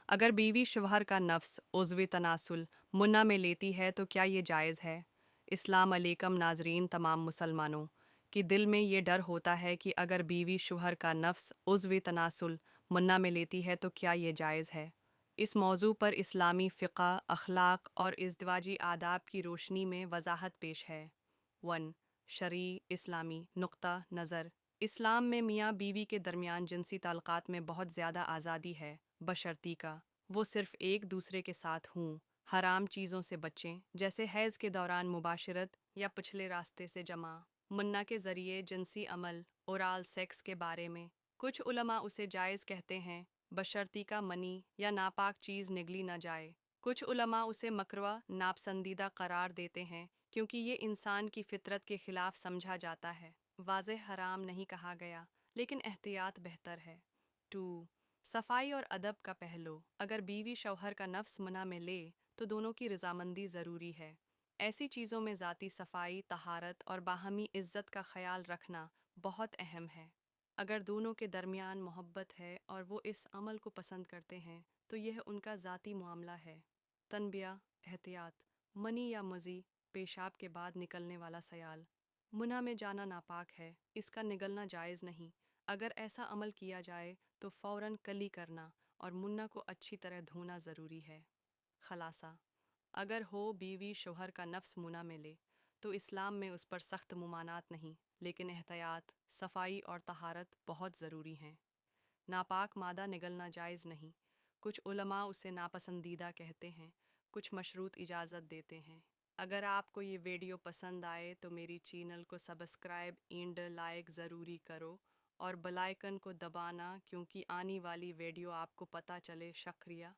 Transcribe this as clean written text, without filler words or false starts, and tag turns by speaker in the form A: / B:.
A: अगर बीवी शौहर का नफ्स उज़्व तनासुल मुन्ना में लेती है तो क्या ये जायज़ है? इस्लाम अलैकुम नाजरीन तमाम मुसलमानों कि दिल में ये डर होता है कि अगर बीवी शौहर का नफ्स उज़्व तनासुल मुन्ना में लेती है तो क्या ये जायज़ है? इस मौजू पर इस्लामी फ़िक़्ह, अखलाक और इज़्दिवाजी आदाब की रोशनी में वजाहत पेश है। 1. शरई इस्लामी नुक्ता नज़र। इस्लाम में मियाँ बीवी के दरमियान जिनसी ताल्लुकात में बहुत ज़्यादा आज़ादी है, बशर्ती का वो सिर्फ़ एक दूसरे के साथ हों, हराम चीज़ों से बचें, जैसे हैज़ के दौरान मुबाशरत या पिछले रास्ते से जमा मुन्ना के ज़रिए जिनसी अमल ओरल सेक्स के बारे में कुछ उलमा उसे जायज़ कहते हैं, बशर्ती का मनी या नापाक चीज़ निगली न जाए। कुछ उलमा उसे मकरूह नापसंदीदा करार देते हैं क्योंकि ये इंसान की फितरत के ख़िलाफ़ समझा जाता है। वाज़ेह हराम नहीं कहा गया, लेकिन एहतियात बेहतर है। 2. सफाई और अदब का पहलू। अगर बीवी शौहर का नफ्स मुना में ले तो दोनों की रजामंदी ज़रूरी है। ऐसी चीज़ों में ज़ाती सफाई, तहारत और बाहमी इज़्ज़त का ख्याल रखना बहुत अहम है। अगर दोनों के दरमियान मोहब्बत है और वो इस अमल को पसंद करते हैं तो यह उनका ज़ाती मामला है। तनबिया एहतियात। मनी या मज़ी पेशाब के बाद निकलने वाला सयाल मुना में जाना नापाक है, इसका निगलना जायज़ नहीं। अगर ऐसा अमल किया जाए तो फ़ौरन कली करना और मुन्ना को अच्छी तरह धोना ज़रूरी है। खलासा। अगर हो बीवी शौहर का नफ्स मुना में ले तो इस्लाम में उस पर सख्त मुमानात नहीं, लेकिन एहतियात, सफाई और तहारत बहुत ज़रूरी हैं। नापाक मादा निगलना जायज़ नहीं। कुछ उलमा उसे नापसंदीदा कहते हैं, कुछ मशरूत इजाज़त देते हैं। अगर आपको ये वीडियो पसंद आए तो मेरी चैनल को सब्सक्राइब एंड लाइक ज़रूरी करो और बेल आइकन को दबाना क्योंकि आने वाली वीडियो आपको पता चले। शुक्रिया।